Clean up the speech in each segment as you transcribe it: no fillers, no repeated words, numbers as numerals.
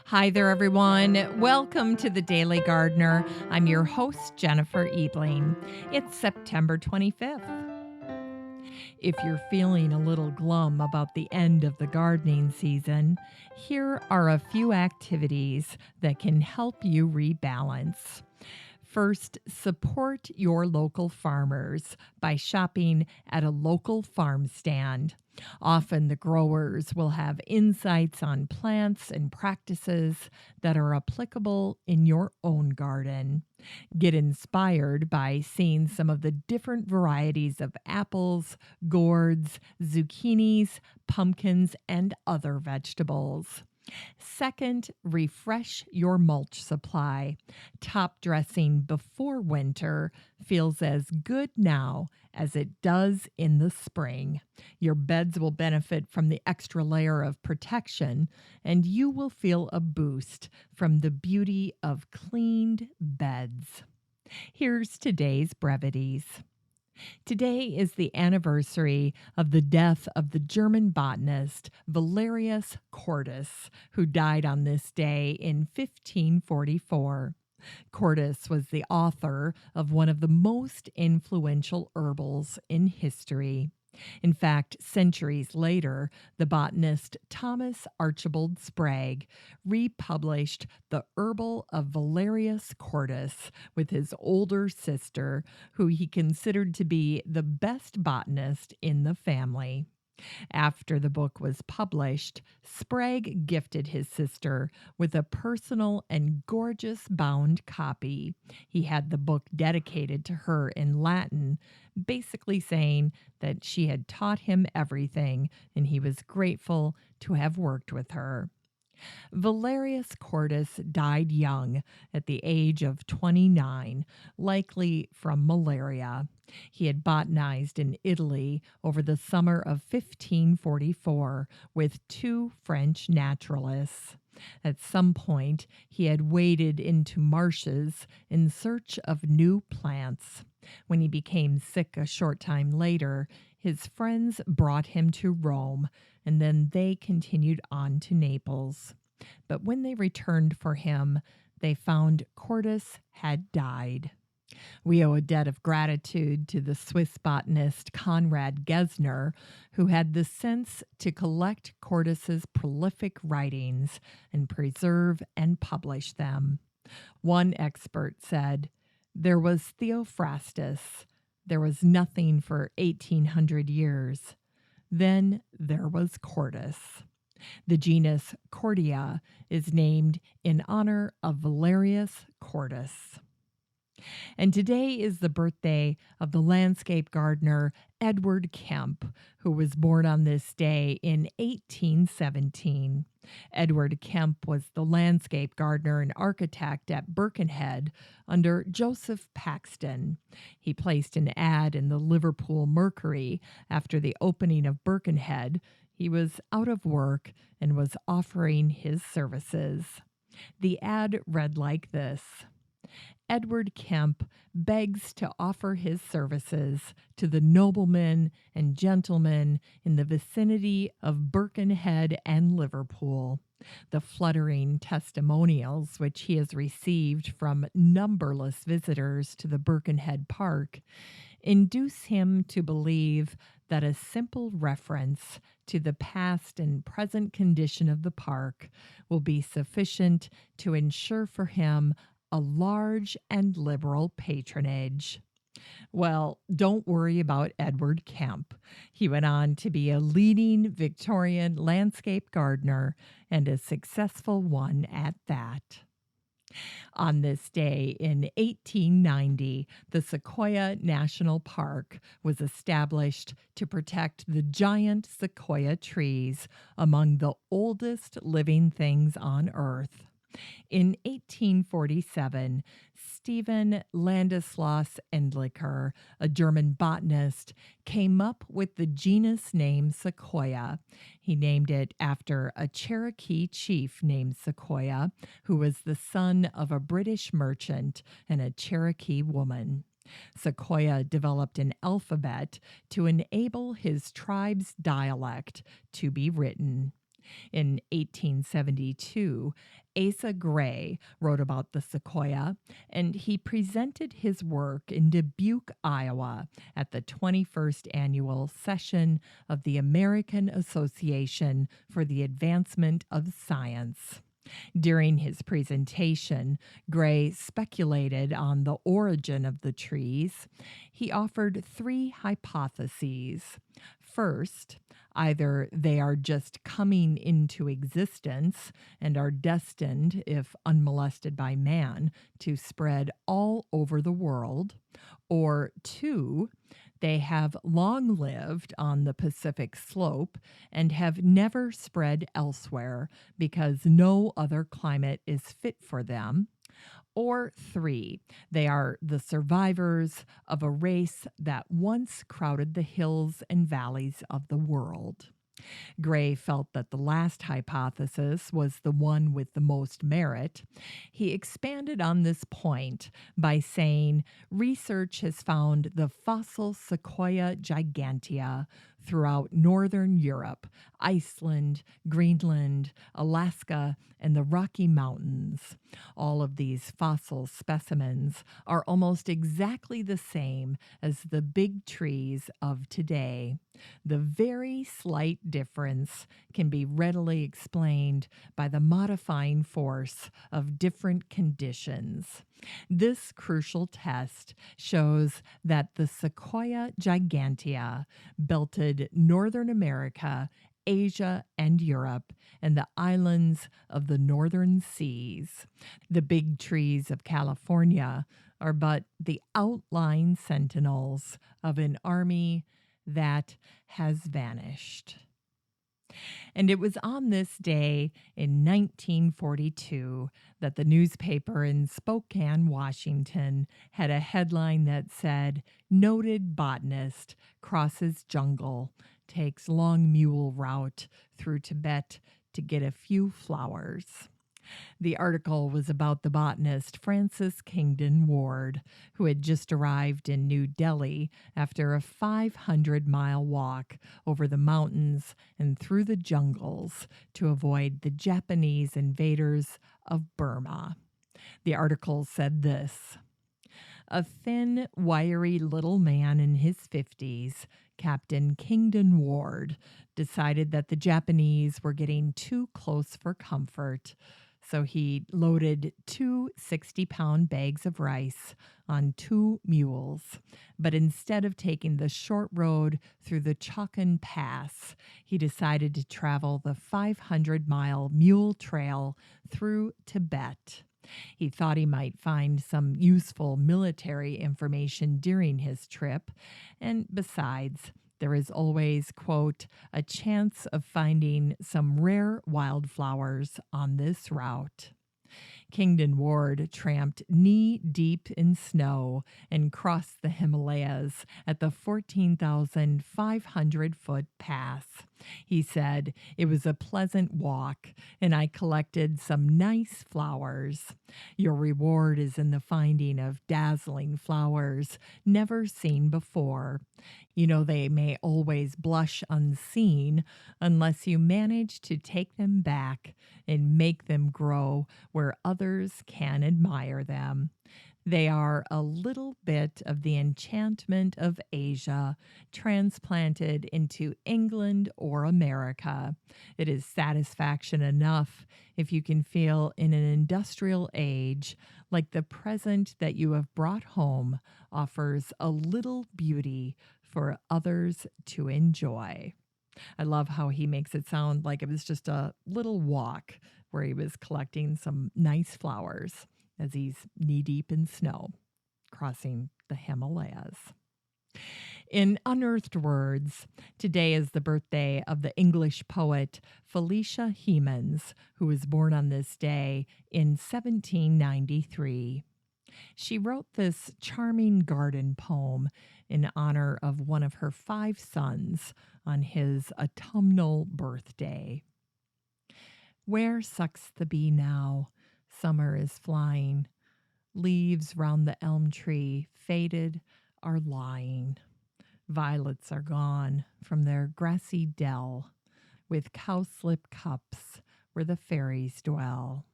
Hi there, everyone. Welcome to the Daily Gardener. I'm your host, Jennifer Ebling. It's September 25th. If you're feeling a little glum about the end of the gardening season, here are a few activities that can help you rebalance. First, support your local farmers by shopping at a local farm stand. Often the growers will have insights on plants and practices that are applicable in your own garden. Get inspired by seeing some of the different varieties of apples, gourds, zucchinis, pumpkins, and other vegetables. Second, refresh your mulch supply. Top dressing before winter feels as good now as it does in the spring. Your beds will benefit from the extra layer of protection, and you will feel a boost from the beauty of cleaned beds. Here's today's brevities. Today is the anniversary of the death of the German botanist Valerius Cordus, who died on this day in 1544. Cordus was the author of one of the most influential herbals in history. In fact, centuries later, the botanist Thomas Archibald Spragg republished The Herbal of Valerius Cordus with his older sister, who he considered to be the best botanist in the family. After the book was published, Spragg gifted his sister with a personal and gorgeous bound copy. He had the book dedicated to her in Latin, basically saying that she had taught him everything and he was grateful to have worked with her. Valerius Cordus died young at the age of 29, likely from malaria. He had botanized in Italy over the summer of 1544 with two French naturalists. At some point, he had waded into marshes in search of new plants. When he became sick a short time later, his friends brought him to Rome, and then they continued on to Naples. But when they returned for him, they found Cordus had died. We owe a debt of gratitude to the Swiss botanist Conrad Gesner, who had the sense to collect Cordus's prolific writings and preserve and publish them. One expert said, "There was Theophrastus. There was nothing for 1800 years. Then there was Cordus." The genus Cordia is named in honor of Valerius Cordus. And today is the birthday of the landscape gardener Edward Kemp, who was born on this day in 1817. Edward Kemp was the landscape gardener and architect at Birkenhead under Joseph Paxton. He placed an ad in the Liverpool Mercury after the opening of Birkenhead. He was out of work and was offering his services. The ad read like this: Edward Kemp begs to offer his services to the noblemen and gentlemen in the vicinity of Birkenhead and Liverpool. The fluttering testimonials which he has received from numberless visitors to the Birkenhead Park induce him to believe that a simple reference to the past and present condition of the park will be sufficient to ensure for him a large and liberal patronage. Well, don't worry about Edward Kemp. He went on to be a leading Victorian landscape gardener and a successful one at that. On this day in 1890, the Sequoia National Park was established to protect the giant sequoia trees, among the oldest living things on Earth. In 1847, Stephen Ladislaus Endlicher, a German botanist, came up with the genus name Sequoia. He named it after a Cherokee chief named Sequoia, who was the son of a British merchant and a Cherokee woman. Sequoia developed an alphabet to enable his tribe's dialect to be written. In 1872, Asa Gray wrote about the sequoia, and he presented his work in Dubuque, Iowa, at the 21st annual session of the American Association for the Advancement of Science. During his presentation, Gray speculated on the origin of the trees. He offered three hypotheses. First, either they are just coming into existence and are destined, if unmolested by man, to spread all over the world, or two, they have long lived on the Pacific slope and have never spread elsewhere because no other climate is fit for them. Or three, they are the survivors of a race that once crowded the hills and valleys of the world. Gray felt that the last hypothesis was the one with the most merit. He expanded on this point by saying research has found the fossil Sequoia gigantea throughout northern Europe, Iceland, Greenland, Alaska, and the Rocky Mountains. All of these fossil specimens are almost exactly the same as the big trees of today. The very slight difference can be readily explained by the modifying force of different conditions. This crucial test shows that the Sequoia gigantea belted Northern America, Asia, and Europe, and the islands of the northern seas. The big trees of California are but the outlying sentinels of an army that has vanished. And it was on this day in 1942 that the newspaper in Spokane, Washington, had a headline that said, "Noted botanist crosses jungle, takes long mule route through Tibet to get a few flowers." The article was about the botanist Francis Kingdon-Ward, who had just arrived in New Delhi after a 500-mile walk over the mountains and through the jungles to avoid the Japanese invaders of Burma. The article said this: a thin, wiry little man in his 50s, Captain Kingdon-Ward, decided that the Japanese were getting too close for comfort. So he loaded two 60-pound bags of rice on two mules. But instead of taking the short road through the Chakan Pass, he decided to travel the 500-mile mule trail through Tibet. He thought he might find some useful military information during his trip, and besides, there is always, quote, a chance of finding some rare wildflowers on this route. Kingdon-Ward tramped knee-deep in snow and crossed the Himalayas at the 14,500-foot pass. He said, "It was a pleasant walk, and I collected some nice flowers. Your reward is in the finding of dazzling flowers never seen before. You know, they may always blush unseen unless you manage to take them back and make them grow where others can admire them. They are a little bit of the enchantment of Asia transplanted into England or America. It is satisfaction enough if you can feel in an industrial age like the present that you have brought home offers a little beauty for others to enjoy." I love how he makes it sound like it was just a little walk where he was collecting some nice flowers as he's knee-deep in snow, crossing the Himalayas. In unearthed words, today is the birthday of the English poet Felicia Hemans, who was born on this day in 1793. She wrote this charming garden poem in honor of one of her 5 sons on his autumnal birthday. Where sucks the bee now? Summer is flying. Leaves round the elm tree, faded, are lying. Violets are gone from their grassy dell, with cowslip cups where the fairies dwell.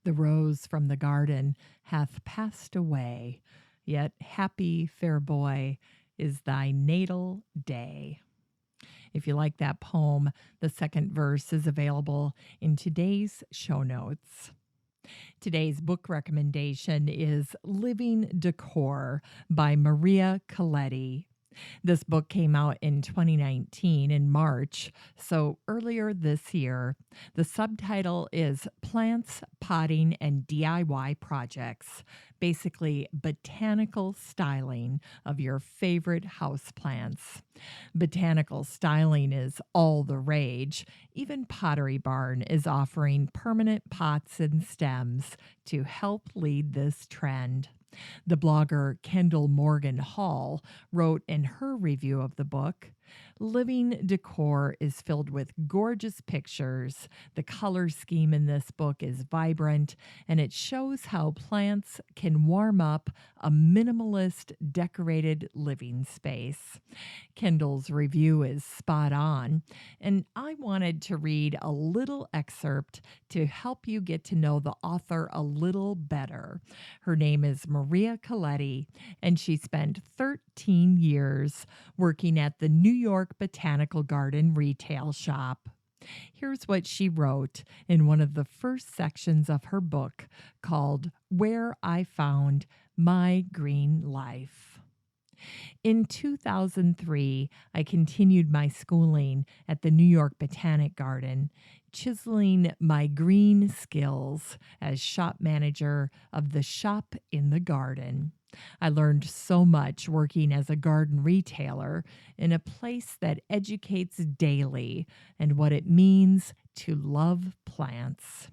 The rose from the garden hath passed away, yet happy, fair boy, is thy natal day. If you like that poem, the second verse is available in today's show notes. Today's book recommendation is Living Decor by Maria Coletti. This book came out in 2019 in March, so earlier this year. The subtitle is Plants, Potting, and DIY Projects, basically botanical styling of your favorite houseplants. Botanical styling is all the rage. Even Pottery Barn is offering permanent pots and stems to help lead this trend. The blogger Kendall Morgan Hall wrote in her review of the book, Living Decor is filled with gorgeous pictures. The color scheme in this book is vibrant, and it shows how plants can warm up a minimalist, decorated living space. Kendall's review is spot on, and I wanted to read a little excerpt to help you get to know the author a little better. Her name is Maria Coletti, and she spent 13 years working at the New York Botanical Garden retail shop. Here's what she wrote in one of the first sections of her book called Where I Found My Green Life. In 2003, I continued my schooling at the New York Botanic Garden, chiseling my green skills as shop manager of the Shop in the Garden. I learned so much working as a garden retailer in a place that educates daily and what it means to love plants.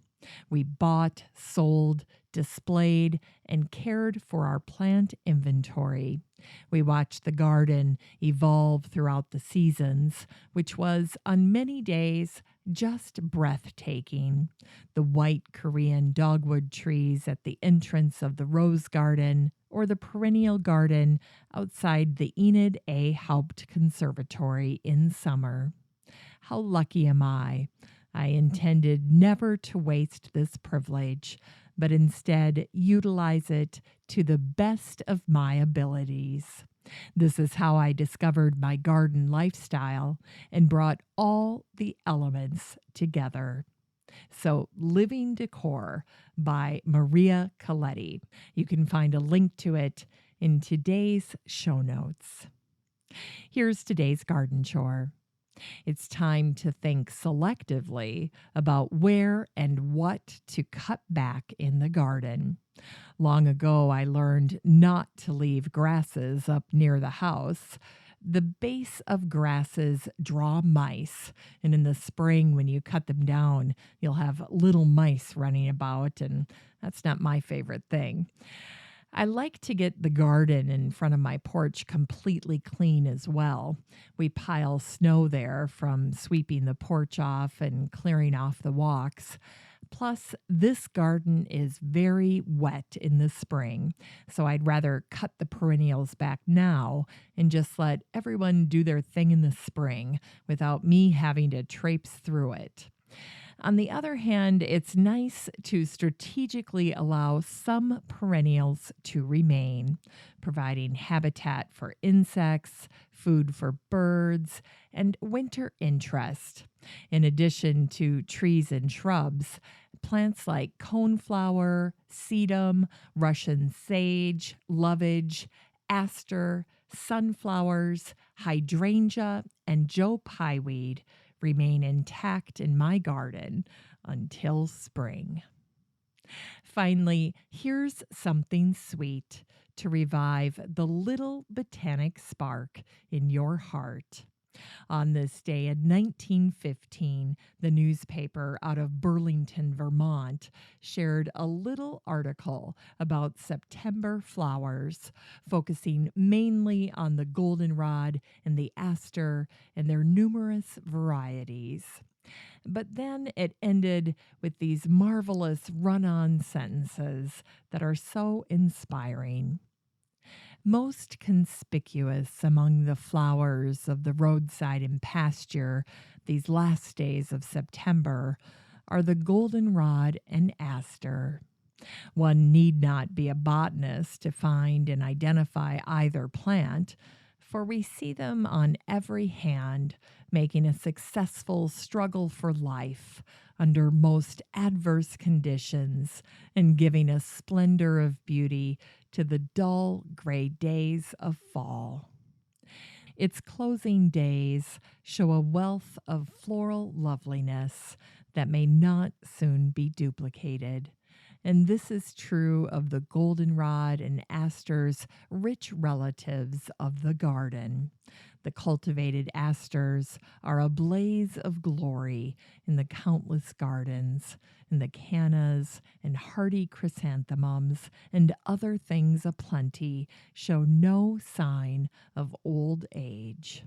We bought, sold, displayed, and cared for our plant inventory. We watched the garden evolve throughout the seasons, which was, on many days, just breathtaking. The white Korean dogwood trees at the entrance of the rose garden, or the perennial garden outside the Enid A. Haupt Conservatory in summer. How lucky am I? I intended never to waste this privilege, but instead utilize it to the best of my abilities. This is how I discovered my garden lifestyle and brought all the elements together. So, Living Decor by Maria Coletti. You can find a link to it in today's show notes. Here's today's garden chore. It's time to think selectively about where and what to cut back in the garden. Long ago, I learned not to leave grasses up near the house. The base of grasses draw mice, and in the spring, when you cut them down, you'll have little mice running about, and that's not my favorite thing. I like to get the garden in front of my porch completely clean as well. We pile snow there from sweeping the porch off and clearing off the walks. Plus, this garden is very wet in the spring, so I'd rather cut the perennials back now and just let everyone do their thing in the spring without me having to traipse through it. On the other hand, it's nice to strategically allow some perennials to remain, providing habitat for insects, food for birds, and winter interest. In addition to trees and shrubs, plants like coneflower, sedum, Russian sage, lovage, aster, sunflowers, hydrangea, and Joe pieweed remain intact in my garden until spring. Finally, here's something sweet to revive the little botanic spark in your heart. On this day in 1915, the newspaper out of Burlington, Vermont, shared a little article about September flowers, focusing mainly on the goldenrod and the aster and their numerous varieties. But then it ended with these marvelous run-on sentences that are so inspiring. Most conspicuous among the flowers of the roadside and pasture these last days of September are the goldenrod and aster. One need not be a botanist to find and identify either plant, for we see them on every hand, making a successful struggle for life under most adverse conditions and giving a splendor of beauty to the dull gray days of fall. Its closing days show a wealth of floral loveliness that may not soon be duplicated. And this is true of the goldenrod and aster's rich relatives of the garden. The cultivated asters are a blaze of glory in the countless gardens, and the cannas and hardy chrysanthemums and other things aplenty show no sign of old age.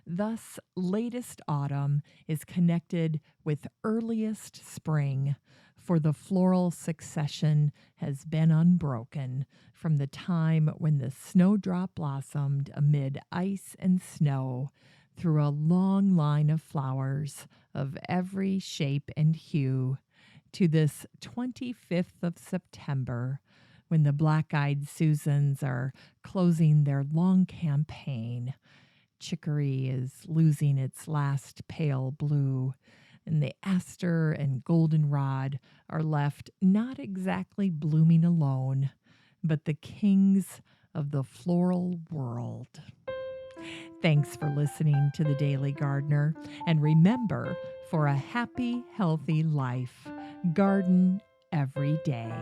Thus, latest autumn is connected with earliest spring, for the floral succession has been unbroken from the time when the snowdrop blossomed amid ice and snow through a long line of flowers of every shape and hue to this 25th of September, when the black-eyed Susans are closing their long campaign. Chicory is losing its last pale blue, and the aster and goldenrod are left not exactly blooming alone, but the kings of the floral world. Thanks for listening to The Daily Gardener, and remember, for a happy, healthy life, garden every day.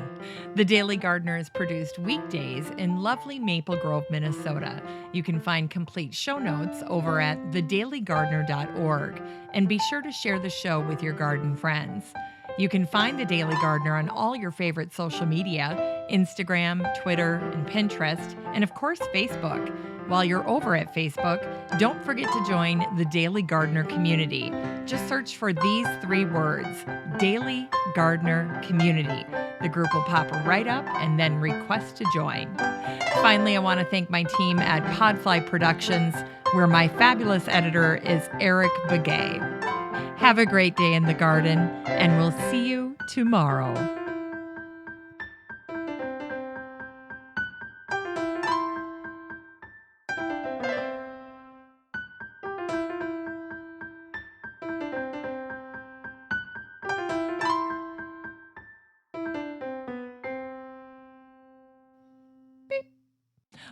The Daily Gardener is produced weekdays in lovely Maple Grove, Minnesota. You can find complete show notes over at thedailygardener.org, and be sure to share the show with your garden friends. You can find The Daily Gardener on all your favorite social media, Instagram, Twitter, and Pinterest, and of course, Facebook. While you're over at Facebook, don't forget to join the Daily Gardener community. Just search for these 3 words, Daily Gardener Community. The group will pop right up, and then request to join. Finally, I want to thank my team at Podfly Productions, where my fabulous editor is Eric Begay. Have a great day in the garden, and we'll see you tomorrow.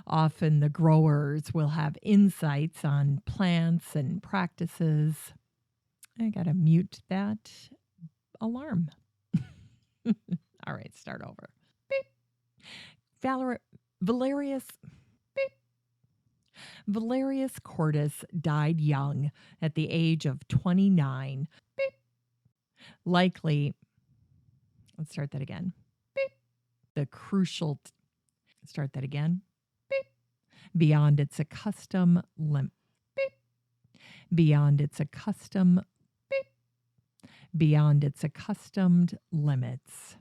Often the growers will have insights on plants and practices. I got to mute that alarm. All right, start over. Beep. Valerius. Beep. Valerius Cordus died young at the age of 29. Beep. Likely, let's start that again. Beep. The crucial, start that again. Beep. Beyond its accustomed limit. Beep. Beyond its accustomed. Beep. Beyond its accustomed limits.